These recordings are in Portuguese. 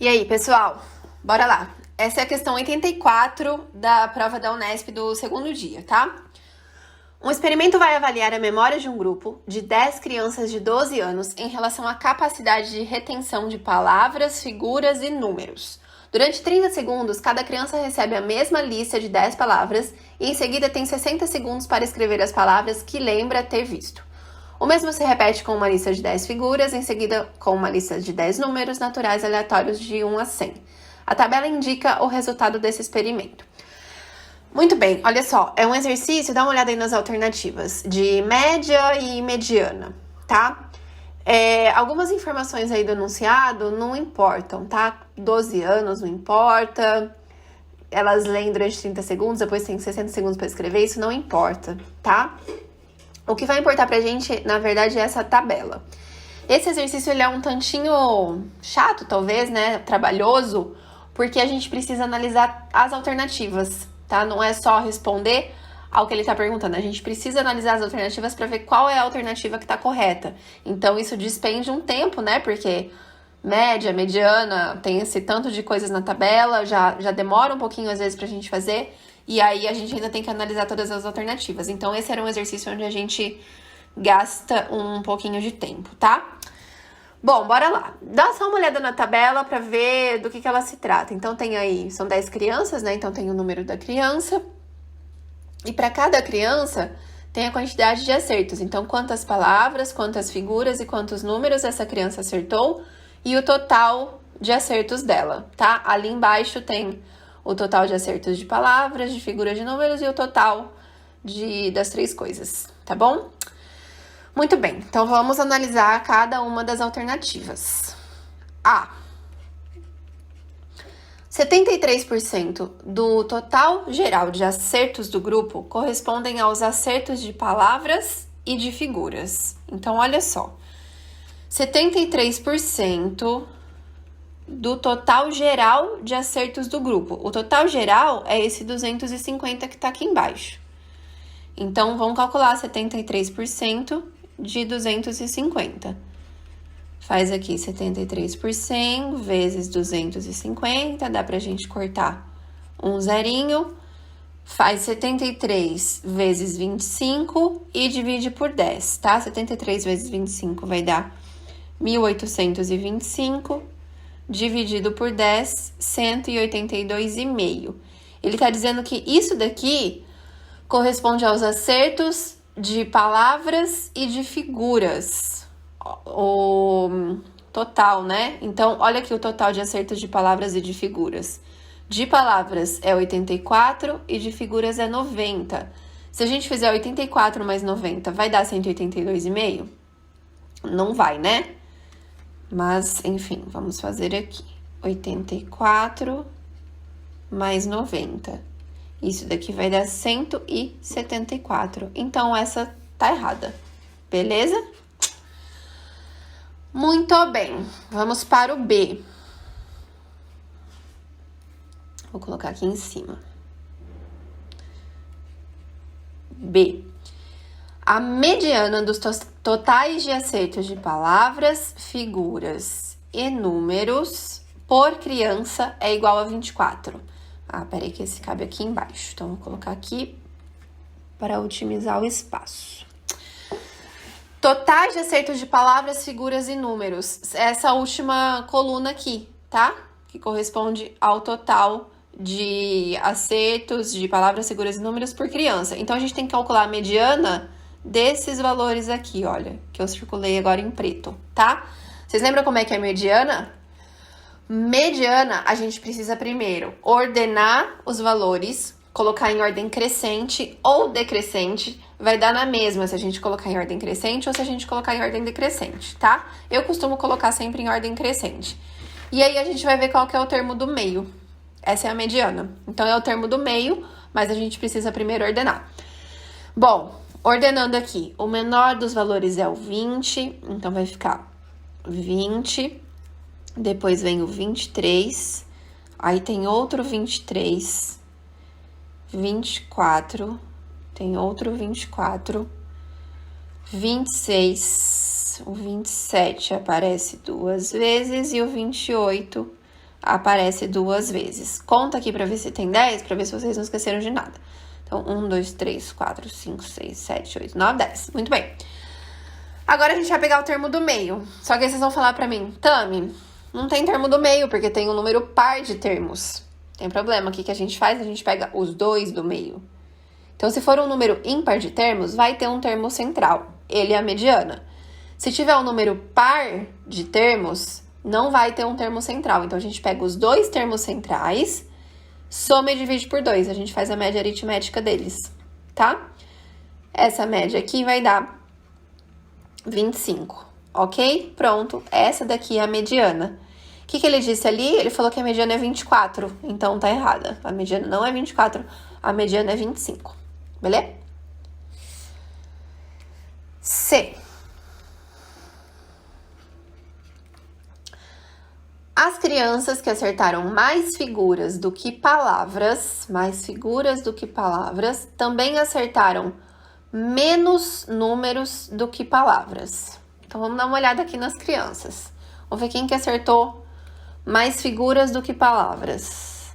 E aí, pessoal? Bora lá. Essa é a questão 84 da prova da Unesp do segundo dia, tá? Um experimento vai avaliar a memória de um grupo de 10 crianças de 12 anos em relação à capacidade de retenção de palavras, figuras e números. Durante 30 segundos, cada criança recebe a mesma lista de 10 palavras e em seguida tem 60 segundos para escrever as palavras que lembra ter visto. O mesmo se repete com uma lista de 10 figuras, em seguida com uma lista de 10 números naturais aleatórios de 1 a 100. A tabela indica o resultado desse experimento. Muito bem, olha só, é um exercício, dá uma olhada aí nas alternativas, de média e mediana, tá? Algumas informações aí do enunciado não importam, tá? 12 anos não importa, elas leem durante 30 segundos, depois tem 60 segundos para escrever, isso não importa, tá? O que vai importar pra gente, na verdade, é essa tabela. Esse exercício, ele é um tantinho chato, talvez, né? Trabalhoso, porque a gente precisa analisar as alternativas, tá? Não é só responder ao que ele tá perguntando. A gente precisa analisar as alternativas para ver qual é a alternativa que tá correta. Então, isso despende um tempo, né? Porque média, mediana, tem esse tanto de coisas na tabela, já demora um pouquinho, às vezes, pra gente fazer. E aí, a gente ainda tem que analisar todas as alternativas. Então, esse era um exercício onde a gente gasta um pouquinho de tempo, tá? Bom, bora lá. Dá só uma olhada na tabela para ver do que ela se trata. Então, tem aí, são 10 crianças, né? Então, tem o número da criança. E para cada criança, tem a quantidade de acertos. Então, quantas palavras, quantas figuras e quantos números essa criança acertou. E o total de acertos dela, tá? Ali embaixo tem o total de acertos de palavras, de figuras, de números e o total das três coisas, tá bom? Muito bem, então vamos analisar cada uma das alternativas. A. 73% do total geral de acertos do grupo correspondem aos acertos de palavras e de figuras. Então, olha só. 73% do total geral de acertos do grupo. O total geral é esse 250 que tá aqui embaixo. Então, vamos calcular 73% de 250. Faz aqui 73 por 100 vezes 250, dá pra gente cortar um zerinho. Faz 73 vezes 25 e divide por 10, tá? 73 vezes 25 vai dar 1.825, dividido por 10, 182,5. Ele tá dizendo que isso daqui corresponde aos acertos de palavras e de figuras, o total, né? Então, olha aqui o total de acertos de palavras e de figuras. De palavras é 84 e de figuras é 90. Se a gente fizer 84 mais 90, vai dar 182,5? Não vai, né? Mas, enfim, vamos fazer aqui. 84 mais 90. Isso daqui vai dar 174. Então, essa tá errada. Beleza? Muito bem. Vamos para o B. Vou colocar aqui em cima. B. A mediana dos totais de acertos de palavras, figuras e números por criança é igual a 24. Peraí que esse cabe aqui embaixo. Então, vou colocar aqui para otimizar o espaço. Totais de acertos de palavras, figuras e números. Essa última coluna aqui, tá? Que corresponde ao total de acertos de palavras, figuras e números por criança. Então, a gente tem que calcular a mediana desses valores aqui, olha. Que eu circulei agora em preto, tá? Vocês lembram como é que é a mediana? Mediana, a gente precisa primeiro ordenar os valores, colocar em ordem crescente ou decrescente, vai dar na mesma se a gente colocar em ordem crescente ou se a gente colocar em ordem decrescente, tá? Eu costumo colocar sempre em ordem crescente. E aí a gente vai ver qual que é o termo do meio. Essa é a mediana. Então, é o termo do meio, mas a gente precisa primeiro ordenar. Bom, ordenando aqui, o menor dos valores é o 20, então vai ficar 20... Depois vem o 23, aí tem outro 23, 24, tem outro 24, 26, o 27 aparece duas vezes e o 28 aparece 2 vezes. Conta aqui pra ver se tem 10, pra ver se vocês não esqueceram de nada. Então, 1, 2, 3, 4, 5, 6, 7, 8, 9, 10. Muito bem. Agora a gente vai pegar o termo do meio. Só que aí vocês vão falar pra mim, Tami, não tem termo do meio, porque tem um número par de termos. Tem problema. O que a gente faz? A gente pega os 2 do meio. Então, se for um número ímpar de termos, vai ter um termo central. Ele é a mediana. Se tiver um número par de termos, não vai ter um termo central. Então, a gente pega os 2 termos centrais, soma e divide por 2. A gente faz a média aritmética deles, tá? Essa média aqui vai dar 25, ok? Pronto, essa daqui é a mediana. O que ele disse ali? Ele falou que a mediana é 24, então tá errada. A mediana não é 24, a mediana é 25, beleza? C. As crianças que acertaram mais figuras do que palavras, também acertaram menos números do que palavras. Então, vamos dar uma olhada aqui nas crianças. Vamos ver quem que acertou mais figuras do que palavras.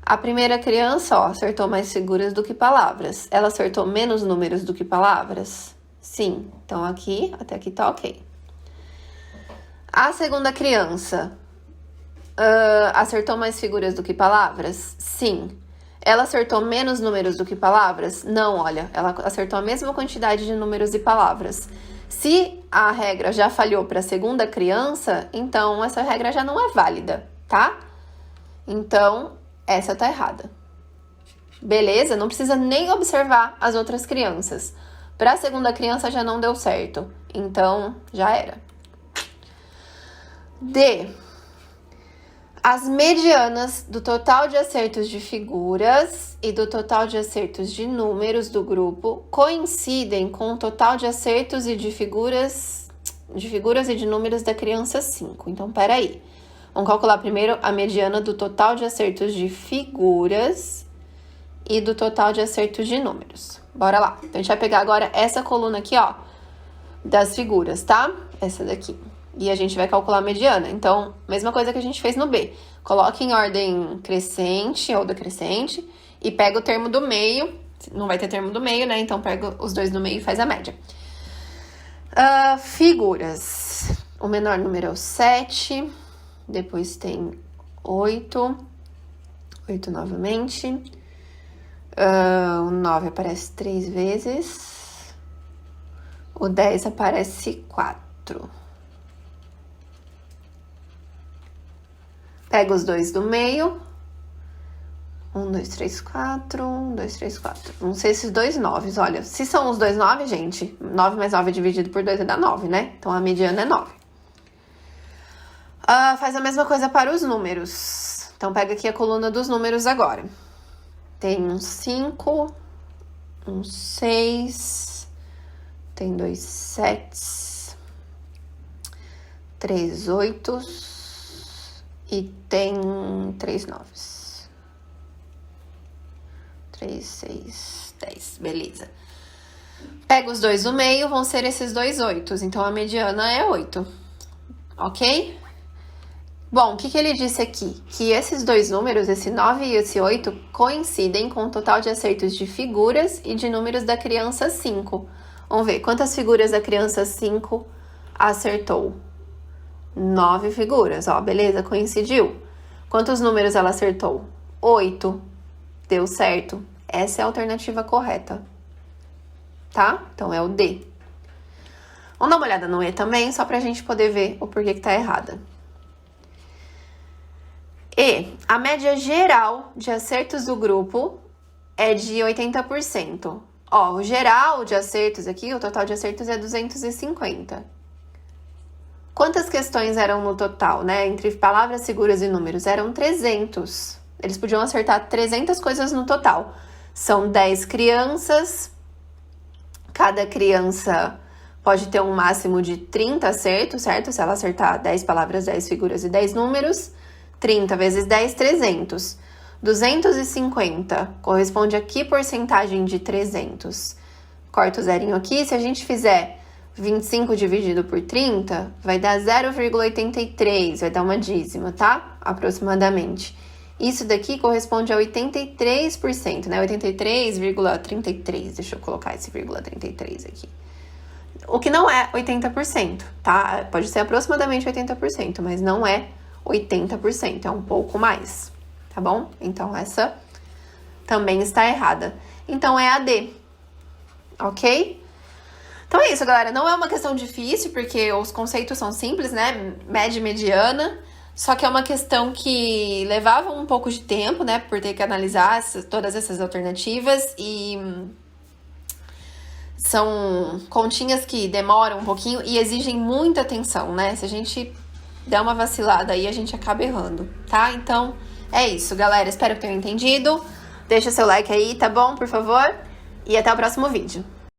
A primeira criança, ó, acertou mais figuras do que palavras. Ela acertou menos números do que palavras? Sim. Então, aqui, até aqui tá ok. A segunda criança acertou mais figuras do que palavras? Sim. Ela acertou menos números do que palavras? Não, olha, ela acertou a mesma quantidade de números e palavras. Se a regra já falhou para a segunda criança, então essa regra já não é válida, tá? Então, essa tá errada. Beleza? Não precisa nem observar as outras crianças. Para a segunda criança já não deu certo, então já era. D. As medianas do total de acertos de figuras e do total de acertos de números do grupo coincidem com o total de acertos e de figuras e de números da criança 5. Então, peraí. Vamos calcular primeiro a mediana do total de acertos de figuras e do total de acertos de números. Bora lá. Então, a gente vai pegar agora essa coluna aqui, ó, das figuras, tá? Essa daqui. E a gente vai calcular a mediana. Então, mesma coisa que a gente fez no B. Coloca em ordem crescente ou decrescente e pega o termo do meio. Não vai ter termo do meio, né? Então, pega os 2 do meio e faz a média. Figuras. O menor número é o 7. Depois tem 8. 8 novamente. O 9 aparece 3 vezes. O 10 aparece 4. Pega os 2 do meio. 1, 2, 3, 4. 1, 2, 3, 4. Não sei esses 2 9s. Olha, se são os 2 9, gente, 9 mais 9 dividido por 2 dá 9, né? Então, a mediana é 9. Faz a mesma coisa para os números. Então, pega aqui a coluna dos números agora. Tem um 5, um 6, tem 2 7s, 3 8s. E tem 3 9s. 3, 6, 10. Beleza. Pega os 2 do meio, vão ser esses 2 8s. Então, a mediana é 8. Ok? Bom, o que ele disse aqui? Que esses 2 números, esse 9 e esse 8, coincidem com o total de acertos de figuras e de números da criança 5. Vamos ver, quantas figuras a criança 5 acertou? 9 figuras, ó, beleza? Coincidiu. Quantos números ela acertou? 8. Deu certo. Essa é a alternativa correta. Tá? Então, é o D. Vamos dar uma olhada no E também, só pra gente poder ver o porquê que tá errada. E, a média geral de acertos do grupo é de 80%. Ó, o geral de acertos aqui, o total de acertos é 250. Quantas questões eram no total, né? Entre palavras, figuras e números? Eram 300. Eles podiam acertar 300 coisas no total. São 10 crianças. Cada criança pode ter um máximo de 30 acertos, certo? Se ela acertar 10 palavras, 10 figuras e 10 números. 30 vezes 10, 300. 250 corresponde a que porcentagem de 300? Corta o zerinho aqui. Se a gente fizer 25 dividido por 30 vai dar 0,83, vai dar uma dízima, tá? Aproximadamente. Isso daqui corresponde a 83%, né? 83,33, deixa eu colocar esse vírgula 33 aqui. O que não é 80%, tá? Pode ser aproximadamente 80%, mas não é 80%, é um pouco mais, tá bom? Então, essa também está errada. Então, é a D, ok? Então é isso, galera. Não é uma questão difícil, porque os conceitos são simples, né? Média e mediana. Só que é uma questão que levava um pouco de tempo, né? Por ter que analisar todas essas alternativas. E são continhas que demoram um pouquinho e exigem muita atenção, né? Se a gente der uma vacilada aí, a gente acaba errando, tá? Então, é isso, galera. Espero que tenham entendido. Deixa seu like aí, tá bom? Por favor. E até o próximo vídeo.